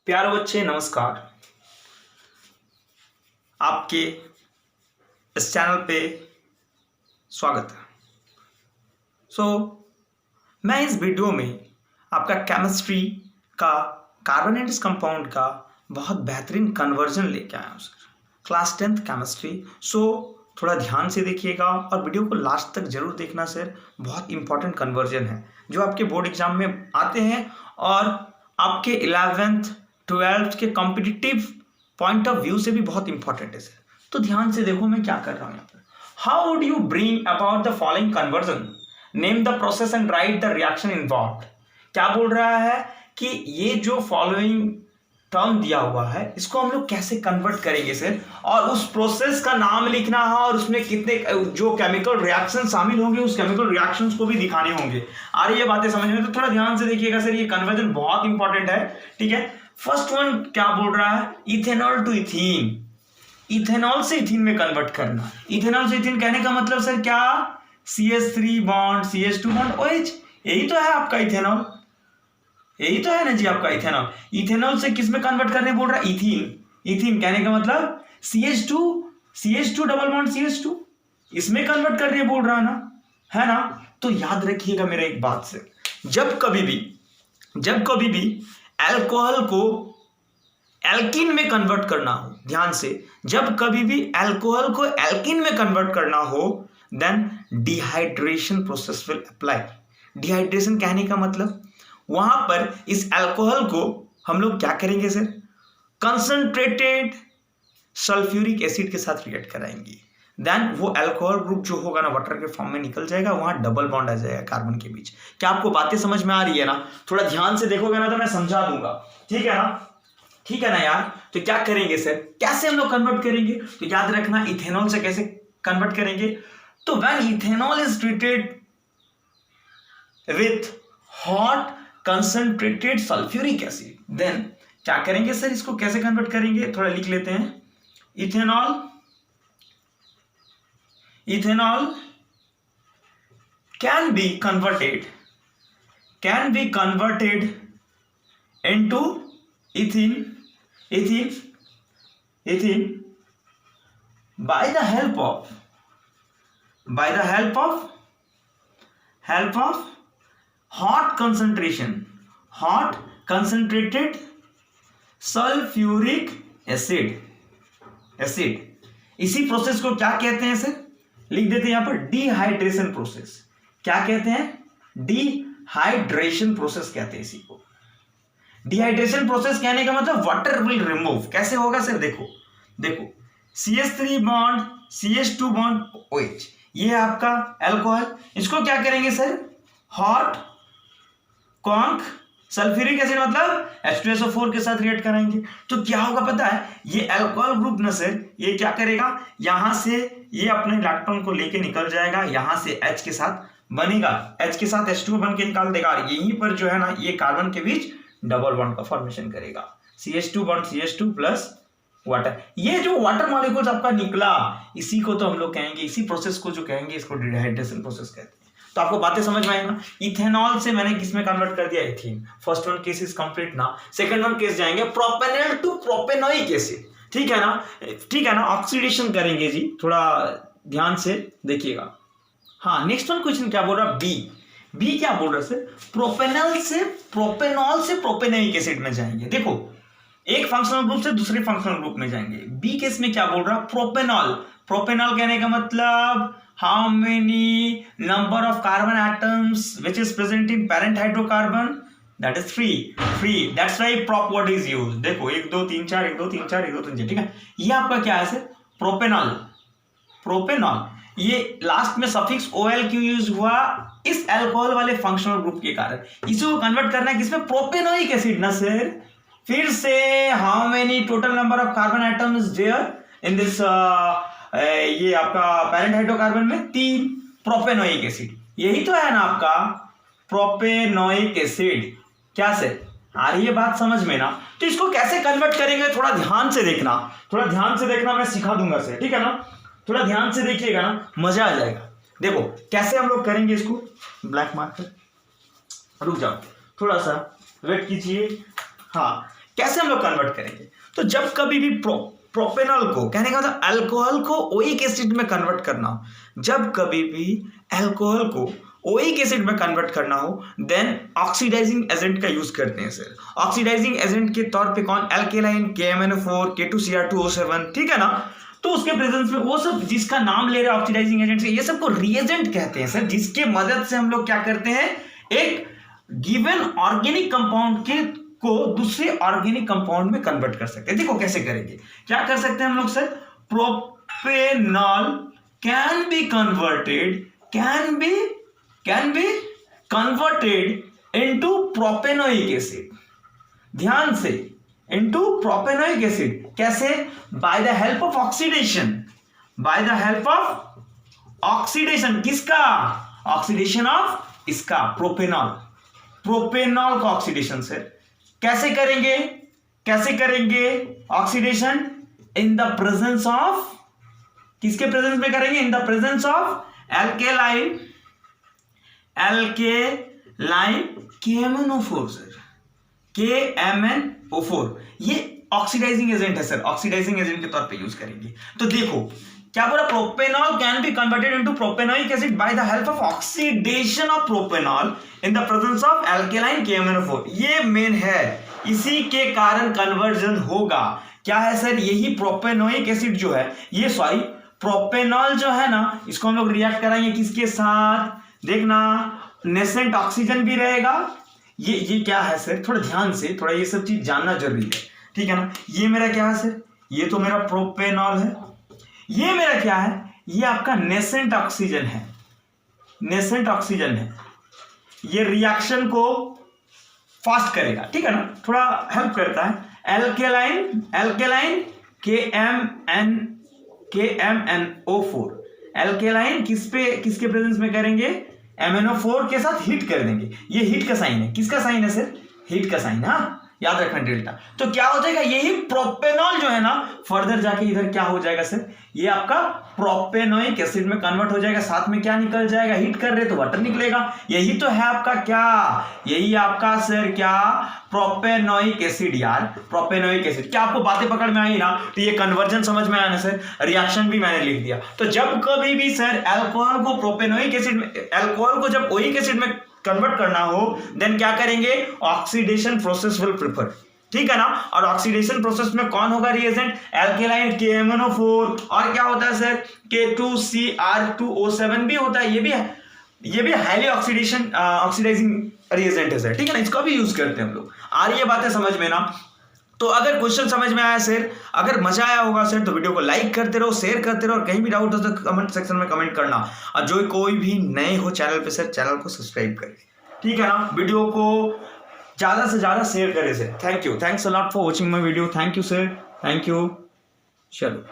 प्यारे बच्चे नमस्कार। आपके इस चैनल पे स्वागत है। मैं इस वीडियो में आपका केमिस्ट्री का कार्बोनेटस कंपाउंड का बहुत बेहतरीन कन्वर्जन लेके आया हूँ सर, क्लास 10th केमिस्ट्री। थोड़ा ध्यान से देखिएगा और वीडियो को लास्ट तक जरूर देखना सर। बहुत इंपॉर्टेंट कन्वर्जन है जो आपके बोर्ड एग्जाम में आते हैं और आपके 11th 12th के कॉम्पिटिटिव पॉइंट ऑफ व्यू से भी बहुत इंपॉर्टेंट है सर। तो ध्यान से देखो मैं क्या कर रहा हूँ यहाँ पर। How would you bring about the following conversion, name the process and right the reaction involved. क्या बोल रहा है कि ये जो फॉलोइंग टर्म दिया हुआ है इसको हम लोग कैसे कन्वर्ट करेंगे सर, और उस प्रोसेस का नाम लिखना है और उसमें कितने जो केमिकल रिएक्शन शामिल होंगे उस केमिकल रिएक्शंस को भी दिखाने होंगे। आ रही है बातें समझ में? तो थोड़ा ध्यान से देखिएगा सर, ये कन्वर्जन बहुत इंपॉर्टेंट है। ठीक है, फर्स्ट वन क्या बोल रहा है, इथेनॉल टू इथीन। इथेनॉल से इथीन में कन्वर्ट करना। इथेनॉल से इथीन कहने का मतलब सर क्या, CH3 bond CH2 bond OH, यही तो है आपका इथेनॉल, यही तो है ना जी आपका इथेनॉल। इथेनॉल से किस में कन्वर्ट करने बोल रहा है, इथीन। इथीन कहने का मतलब CH2 डबल बॉन्ड CH2, इसमें कन्वर्ट करने बोल रहा है ना। तो याद रखिएगा मेरा एक बात से, जब कभी भी अल्कोहल को एल्कीन में कन्वर्ट करना हो, ध्यान से, जब कभी भी अल्कोहल को एल्कीन में कन्वर्ट करना हो then dehydration process will apply. Dehydration कहने का मतलब वहां पर इस अल्कोहल को हम लोग क्या करेंगे सर, कंसंट्रेटेड सल्फ्यूरिक एसिड के साथ रिएक्ट कराएंगे। देन वो अल्कोहल ग्रुप जो होगा ना वाटर के फॉर्म में निकल जाएगा, वहां डबल बॉन्ड आ जाएगा कार्बन के बीच। क्या आपको बातें समझ में आ रही है ना? थोड़ा ध्यान से देखोगे ना तो मैं समझा दूंगा, ठीक है ना? ठीक है ना यार? तो क्या करेंगे सर, कैसे हम लोग कन्वर्ट करेंगे? तो याद रखना इथेनॉल से कैसे कन्वर्ट करेंगे। तो when ethanol is treated with hot concentrated sulphuric acid, then क्या करेंगे सर, इसको कैसे कन्वर्ट करेंगे, थोड़ा लिख लेते हैं। Ethanol can be converted into ethene by the help of hot concentrated sulfuric acid। इसी प्रोसेस को क्या कहते हैं सर, लिख देते हैं यहां पर, डिहाइड्रेशन प्रोसेस। क्या कहते हैं, डिहाइड्रेशन प्रोसेस कहते हैं इसी को। डिहाइड्रेशन प्रोसेस कहने का मतलब वाटर विल रिमूव। कैसे होगा सर, देखो CH3 bond CH2 bond OH, ये है आपका अल्कोहल। इसको क्या करेंगे sir, hot conc sulphuric acid मतलब H2SO4 के साथ रिएक्ट कराएंगे। तो क्या होगा पता है, ये अल्कोहल ग्रुप ना सर, ये क्या करेगा, यहां से ये अपने इलेक्ट्रॉन को लेके निकल जाएगा, यहां से H के साथ बनेगा, H के साथ H2 बन के निकाल देगा, और यहीं पर जो है ना ये कार्बन के बीच डबल बॉन्ड का फॉर्मेशन करेगा। CH2 bond CH2 plus water. ये जो वाटर मॉलिक्यूल्स आपका निकला, इसी को तो हम लोग कहेंगे, इसी प्रोसेस को जो कहेंगे इसको डिहाइड्रेशन प्रोसेस कहते हैं। तो आपको बातें समझ में आई ना? इथेनॉल से मैंने किस में कन्वर्ट कर दिया, ethene. First one case is complete ना। सेकंड वन केस जाएंगे प्रोपेनॉल टू प्रोपेनोइक एसिड। ठीक है ना? ऑक्सीडेशन करेंगे जी, थोड़ा ध्यान से देखिएगा। हाँ, नेक्स्ट वन क्वेश्चन क्या बोल रहा, बी क्या बोल रहा है सर, प्रोपेनॉल से प्रोपेनोइक एसिड में जाएंगे। देखो, एक फंक्शनल ग्रुप से दूसरे फंक्शनल ग्रुप में जाएंगे। बी केस में क्या बोल रहा, प्रोपेनॉल कहने का मतलब how many number of carbon atoms which is present in parent hydrocarbon, that is 3। That's why prop word is used। देखो 1 2 3 4 1 2 3 4 1 2 3 4, ठीक है? ये आपका क्या है सर, प्रोपेनॉल। ये लास्ट में सफिक्स OL क्यों यूज हुआ, इस अल्कोहल वाले फंक्शनल ग्रुप के कारण। इसको कन्वर्ट करना है किसमें, प्रोपेनोइक एसिड ना सर। फिर से how many total number of carbon atoms there in this, ये आपका पेरेंट हाइड्रोकार्बन में 3, प्रोपेनोइक एसिड, यही तो है ना आपका प्रोपेनोइक एसिड। क्या सर, आ रही है बात समझ में ना? तो इसको कैसे कन्वर्ट करेंगे, थोड़ा ध्यान से देखना, मैं सिखा दूंगा सर, ठीक है ना? थोड़ा ध्यान से देखिएगा ना, मजा आ जाएगा। देखो कैसे हम लोग करेंगे इसको, ब्लैक मार्कर, रुक जाओ थोड़ा सा वेट कीजिए। हाँ, कैसे हम लोग कन्वर्ट करेंगे? तो जब कभी भी प्रोपेनॉल को, कहने का मतलब अल्कोहल को ओइक एसिड में कन्वर्ट करना हो, जब कभी भी अल्कोहल को ओइक एसिड में कन्वर्ट करना हो, देन ऑक्सीडाइजिंग एजेंट का यूज करते हैं सर। ऑक्सीडाइजिंग एजेंट के तौर पे कौन? एल्केलाइन, KMnO4, K2Cr2O7, ठीक है ना। तो उसके प्रेजेंस में वो सब जिसका नाम ले रहे हैं ऑक्सीडाइजिंग एजेंट से, ये सब को रिएजेंट कहते हैं सर, जिसके मदद से हम लोग क्या करते हैं, एक गिवन ऑर्गेनिक कंपाउंड के को दूसरे ऑर्गेनिक कंपाउंड में कन्वर्ट कर सकते हैं। देखो कैसे करेंगे, क्या कर सकते हैं हम लोग sir, propanol can be converted into propanoic acid. ध्यान से, इनटू प्रोपेनोइक एसिड कैसे? By the help of oxidation, by the help of oxidation. किसका? ऑक्सीडेशन ऑफ इसका प्रोपेनॉल, प्रोपेनॉल का ऑक्सीडेशन सर। कैसे करेंगे? कैसे करेंगे oxidation? In the presence of, किसके प्रेजेंस में करेंगे? In the presence of alkaline KMnO4 sir, KMnO4 ये ऑक्सीडाइजिंग एजेंट है सर, ऑक्सीडाइजिंग एजेंट के तौर पे यूज करेंगे। तो देखो क्या बोला, propanol can be converted into propanoic acid by the help of oxidation of propanol in the presence of alkaline KMnO4। ये मेन है, इसी के कारण कन्वर्जन होगा। क्या है सर? यही प्रोपेनोइक एसिड जो है, ये सॉरी प्रोपेनॉल जो है ना, इसको हम लोग रिएक्ट कराएंगे किसके साथ? देखना, नेसेंट ऑक्सीजन भी रहेगा। ये क्या है सर, थोड़ा ध्यान से, थोड़ा ये सब चीज जानना जरूरी है, ठीक है ना। ये मेरा क्या है सर, ये तो मेरा प्रोपेनॉल है। ये मेरा क्या है, ये आपका नेसेंट ऑक्सीजन है, नेसेंट ऑक्सीजन है। ये रिएक्शन को फास्ट करेगा, ठीक है ना, थोड़ा हेल्प करता है। एल्केलाइन KMnO4, एल्केलाइन किसके प्रेजेंस में करेंगे? MnO4 के साथ हिट कर देंगे। ये हिट का साइन है, किसका साइन है सर? हिट का साइन, हाँ याद रखना डेल्टा। तो क्या हो जाएगा, यही प्रोपेनॉल जो है ना, फर्दर जाके इधर क्या हो जाएगा सर, ये आपका प्रोपेनोइक एसिड में कन्वर्ट हो जाएगा। साथ में क्या निकल जाएगा, हिट कर रहे तो वाटर निकलेगा। यही तो है आपका क्या, यही आपका सर क्या, प्रोपेनोइक एसिड। यार प्रोपेनोइक एसिड, क्या आपको बातें पकड़ में आई ना? तो ये कन्वर्जन समझ में आया ना सर, रिएक्शन भी मैंने लिख दिया। तो जब कभी भी सर अल्कोहल को प्रोपेनोइक एसिड में, अल्कोहल को जब ओइक एसिड में कन्वर्ट करना हो, देन क्या करेंगे? ऑक्सीडेशन प्रोसेस विल प्रिफर, ठीक है ना। और ऑक्सीडेशन प्रोसेस में कौन होगा रिएजेंट? एल्केलाइन KMnO4, और क्या होता है सर, K2Cr2O7 भी होता है। ये भी हाईली ऑक्सीडाइजिंग रिएजेंट है सर, ठीक है ना, इसका भी यूज करते हैं हम लोग। आ रही है बातें समझ में ना? तो अगर क्वेश्चन समझ में आया सर, अगर मजा आया होगा सर, तो वीडियो को लाइक करते रहो, शेयर करते रहो, और कहीं भी डाउट हो तो कमेंट सेक्शन में कमेंट करना। और जो कोई भी नए हो चैनल पे सर, चैनल को सब्सक्राइब करें, ठीक है ना। वीडियो को ज़्यादा से ज़्यादा शेयर करें sir. Thank you, thanks a lot for watching my video. Thank you sir, thank you. चलो।